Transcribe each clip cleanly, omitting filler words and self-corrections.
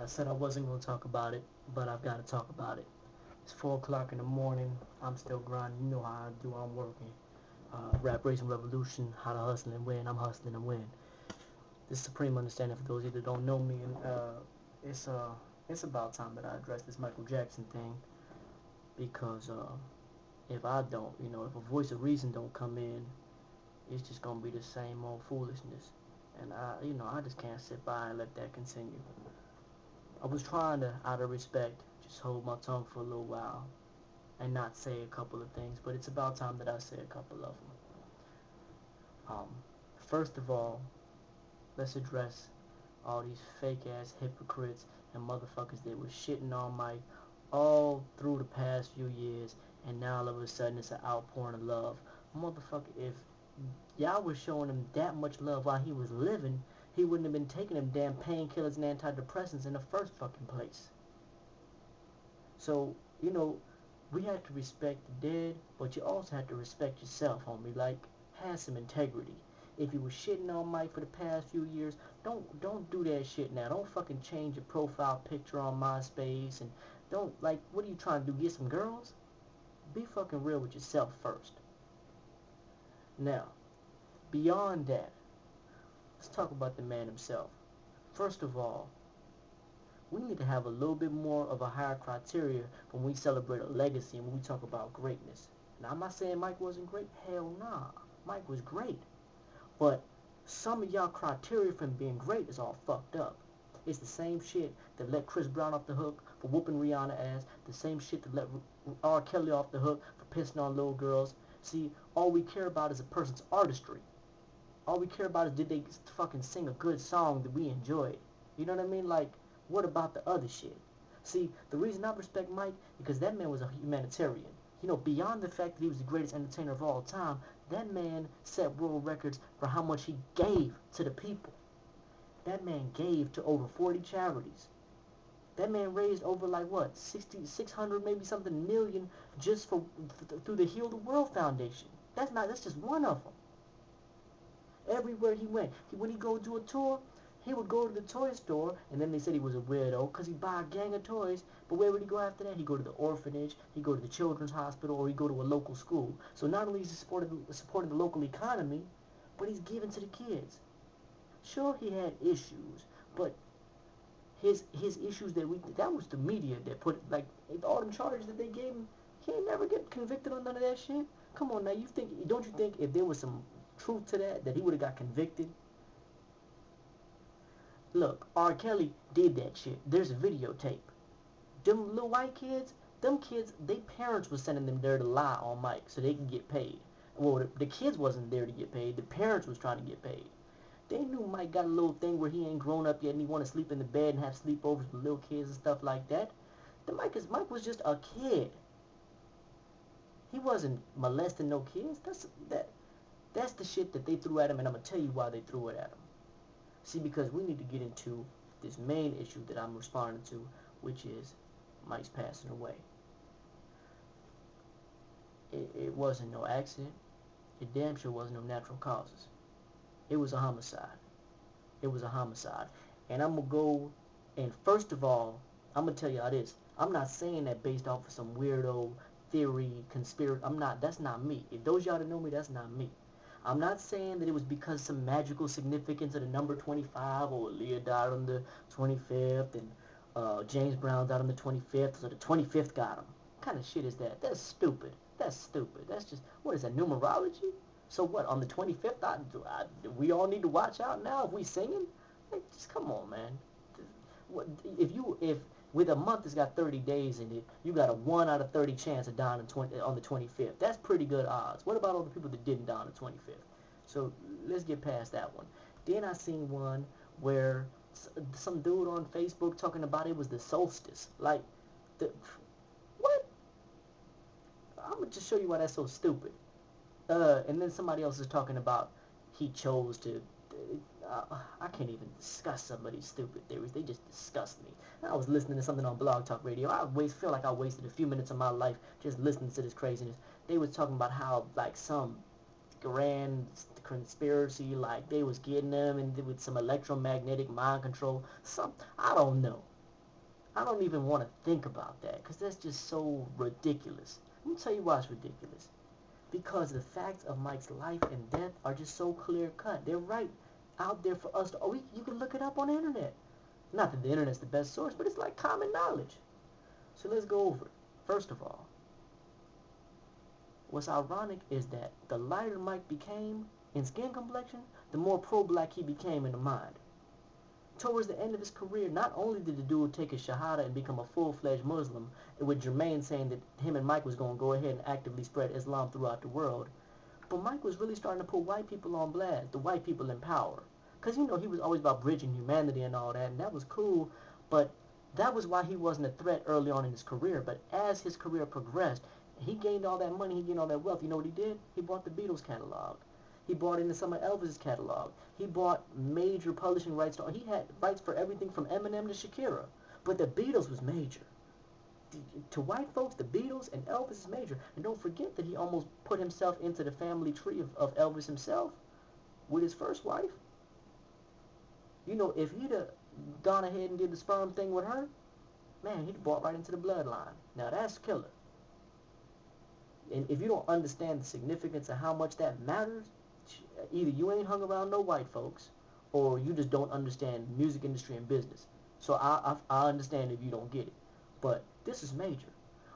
said I wasn't going to talk about it, but I've got to talk about it. It's 4 o'clock in the morning. I'm still grinding. You know how I do. I'm working. Rap Racing Revolution, how to hustle and win. I'm hustling and win. This is supreme understanding for those of you that don't know me. And it's uh, it's about time that I address this Michael Jackson thing because if I don't, if a voice of reason don't come in, it's just gonna be the same old foolishness. And I just can't sit by and let that continue. I was trying to, out of respect, just hold my tongue for a little while and not say a couple of things, but it's about time that I say a couple of them. Um, First of all, let's address all these fake ass hypocrites and motherfuckers that was shitting on Mike all through the past few years, and now all of a sudden it's an outpouring of love. Motherfucker, if y'all was showing him that much love while he was living, he wouldn't have been taking them damn painkillers and antidepressants in the first fucking place. So, we have to respect the dead, but you also have to respect yourself, homie. Like, have some integrity. If you was shitting on Mike for the past few years, don't do that shit now. Don't fucking change your profile picture on MySpace and don't, like, what are you trying to do? Get some girls? Be fucking real with yourself first. Now, beyond that, let's talk about the man himself. First of all, we need to have a little bit more of a higher criteria when we celebrate a legacy and when we talk about greatness. Now, I'm not saying Mike wasn't great. Hell nah. Mike was great. But some of y'all criteria for him being great is all fucked up. It's the same shit that let Chris Brown off the hook for whooping Rihanna ass. The same shit that let R. Kelly off the hook for pissing on little girls. See, all we care about is a person's artistry. All we care about is did they fucking sing a good song that we enjoyed. You know what I mean? Like, what about the other shit? See, the reason I respect Mike is because that man was a humanitarian. Beyond the fact that he was the greatest entertainer of all time, that man set world records for how much he gave to the people. That man gave to over 40 charities. That man raised over like what, 60, 600 maybe something million just for through the Heal the World Foundation. That's just one of them. Everywhere he went, when he go do a tour, he would go to the toy store, and then they said he was a weirdo because he'd buy a gang of toys. But where would he go after that? He'd go to the orphanage, he'd go to the children's hospital, or he'd go to a local school. So not only is he supporting the local economy, but he's giving to the kids. Sure, he had issues, but his issues that was the media that put, like, all them charges that they gave him, he ain't never get convicted on none of that shit. Come on now, don't you think if there was some truth to that he would have got convicted? Look, R. Kelly did that shit. There's a videotape. Them little white kids, their parents was sending them there to lie on Mike so they can get paid. Well, the kids wasn't there to get paid. The parents was trying to get paid. They knew Mike got a little thing where he ain't grown up yet and he want to sleep in the bed and have sleepovers with little kids and stuff like that. Mike was just a kid. He wasn't molesting no kids. That's the shit that they threw at him, and I'm gonna tell you why they threw it at him. See, because we need to get into this main issue that I'm responding to, which is Mike's passing away. It wasn't no accident. It damn sure wasn't no natural causes. It was a homicide. It was a homicide. And I'm going to go, and first of all, I'm going to tell y'all this. I'm not saying that based off of some weirdo theory, conspiracy. That's not me. If those y'all that know me, that's not me. I'm not saying that it was because some magical significance of the number 25, or Leah died on the 25th, and James Brown died on the 25th, so the 25th got him. What kind of shit is that? That's stupid. That's stupid. That's just, what is that, numerology? So what, on the 25th, we all need to watch out now if we singing? Like, just come on, man. If with a month it's got 30 days in it, you got a 1 out of 30 chance of dying on the 25th. That's pretty good odds. What about all the people that didn't die on the 25th? So let's get past that one. Then I seen one where some dude on Facebook talking about it was the solstice. Like, what? I'm going to just show you why that's so stupid. And then somebody else is talking about he chose to... I can't even discuss some of these stupid theories. They just disgust me. I was listening to something on Blog Talk Radio. I feel like I wasted a few minutes of my life just listening to this craziness. They was talking about how, like, some grand conspiracy, like they was getting them and with some electromagnetic mind control. I don't know. I don't even want to think about that because that's just so ridiculous. Let me tell you why it's ridiculous. Because the facts of Mike's life and death are just so clear cut. They're right out there for us to, you can look it up on the internet. Not that the internet's the best source, but it's like common knowledge. So let's go over it. First of all, what's ironic is that the lighter Mike became in skin complexion, the more pro-black he became in the mind. Towards the end of his career, not only did the dude take his shahada and become a full-fledged Muslim, with Jermaine saying that him and Mike was going to go ahead and actively spread Islam throughout the world, but Mike was really starting to put white people on blast, the white people in power. Because, you know, he was always about bridging humanity and all that, and that was cool, but that was why he wasn't a threat early on in his career. But as his career progressed, he gained all that money, he gained all that wealth. You know what he did? He bought the Beatles catalog. He bought into some of Elvis's catalog. He bought major publishing rights. He had rights for everything from Eminem to Shakira. But the Beatles was major. To white folks, the Beatles and Elvis is major. And don't forget that he almost put himself into the family tree of Elvis himself with his first wife. You know, if he'd have gone ahead and did the sperm thing with her, man, he'd have bought right into the bloodline. Now that's killer. And if you don't understand the significance of how much that matters, either you ain't hung around no white folks, or you just don't understand music industry and business. So I understand if you don't get it. But this is major.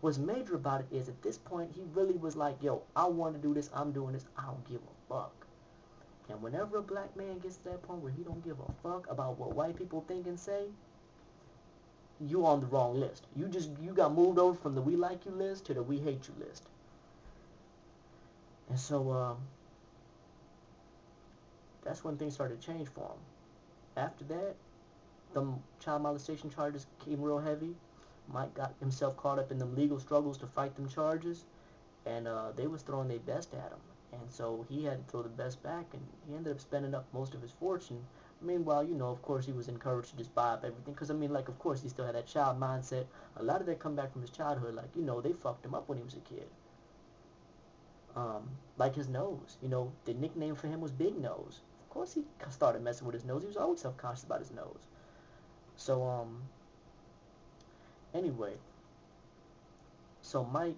What's major about it is at this point, he really was like, yo, I want to do this, I'm doing this, I don't give a fuck. And whenever a black man gets to that point where he don't give a fuck about what white people think and say, you on the wrong list. You got moved over from the we like you list to the we hate you list. And so, that's when things started to change for him. After that, the child molestation charges came real heavy. Mike got himself caught up in them legal struggles to fight them charges, and they was throwing their best at him. And so he had to throw the best back, and he ended up spending up most of his fortune. Meanwhile, you know, of course, he was encouraged to just buy up everything, because, I mean, like, of course, he still had that child mindset. A lot of that come back from his childhood, like, you know, they fucked him up when he was a kid. Like his nose, you know, the nickname for him was Big Nose. Of course he started messing with his nose. He was always self-conscious about his nose. So, anyway, so Mike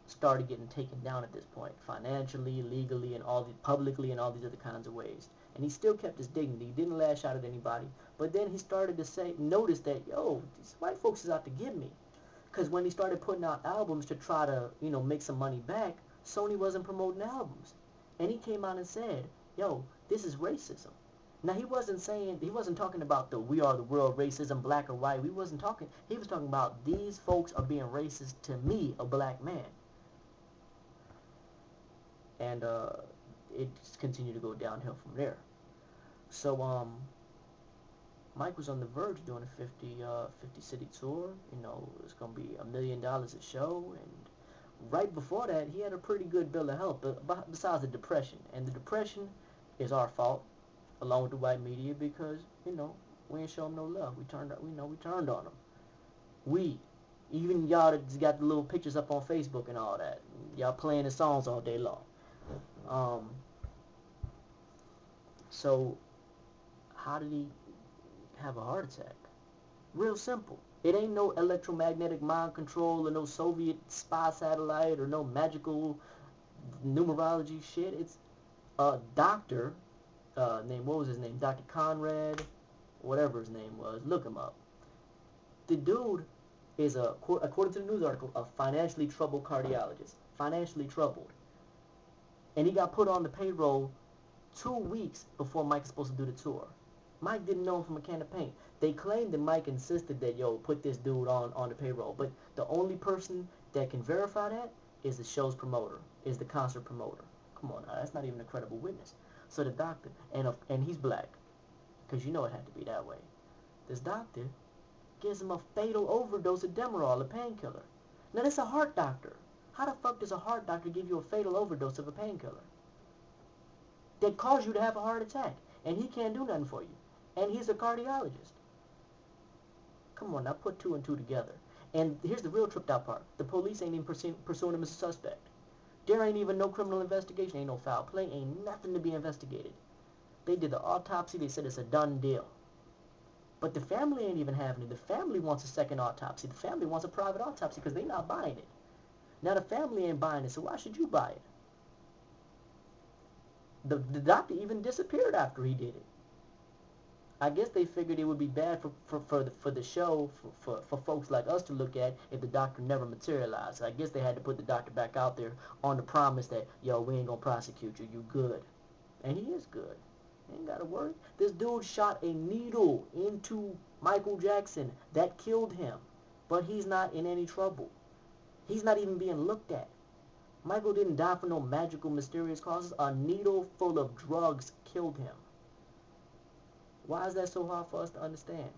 started getting taken down at this point, financially, legally, and publicly, and all these other kinds of ways. And he still kept his dignity. He didn't lash out at anybody. But then he started to notice that, yo, these white folks is out to get me. Because when he started putting out albums to try to, you know, make some money back, Sony wasn't promoting albums. And he came out and said, yo, this is racism. Now, he wasn't talking about the we are the world racism, black or white. He was talking about these folks are being racist to me, a black man. And it just continued to go downhill from there. So, Mike was on the verge of doing a 50 city tour. You know, it was going to be $1 million a show, and right before that, he had a pretty good bill of health, besides the depression. And the depression is our fault, along with the white media, because, you know, we ain't show him no love. We turned on him. Even y'all that just got the little pictures up on Facebook and all that. Y'all playing his songs all day long. So, how did he have a heart attack? Real simple. It ain't no electromagnetic mind control or no Soviet spy satellite or no magical numerology shit. It's a doctor, what was his name? Dr. Conrad, whatever his name was. Look him up. The dude is, according to the news article, a financially troubled cardiologist. Financially troubled. And he got put on the payroll 2 weeks before Mike was supposed to do the tour. Mike didn't know him from a can of paint. They claimed that Mike insisted that, yo, put this dude on the payroll. But the only person that can verify that is the show's promoter, is the concert promoter. Come on now, that's not even a credible witness. So the doctor, and he's black, because you know it had to be that way. This doctor gives him a fatal overdose of Demerol, a painkiller. Now, that's a heart doctor. How the fuck does a heart doctor give you a fatal overdose of a painkiller that caused you to have a heart attack? And he can't do nothing for you. And he's a cardiologist. Come on, now put 2 and 2 together. And here's the real tripped out part. The police ain't even pursuing him as a suspect. There ain't even no criminal investigation. Ain't no foul play. Ain't nothing to be investigated. They did the autopsy. They said it's a done deal. But the family ain't even having it. The family wants a second autopsy. The family wants a private autopsy because they're not buying it. Now the family ain't buying it, so why should you buy it? The doctor even disappeared after he did it. I guess they figured it would be bad for the show, for folks like us to look at if the doctor never materialized. I guess they had to put the doctor back out there on the promise that, yo, we ain't gonna prosecute you, you good. And he is good. Ain't gotta worry. This dude shot a needle into Michael Jackson that killed him. But he's not in any trouble. He's not even being looked at. Michael didn't die for no magical, mysterious causes. A needle full of drugs killed him. Why is that so hard for us to understand?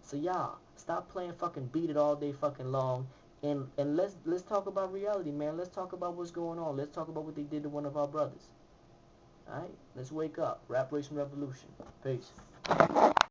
So y'all, stop playing fucking beat it all day fucking long, and let's talk about reality, man. Let's talk about what's going on. Let's talk about what they did to one of our brothers. Alright? Let's wake up. Rap Racing Revolution. Peace.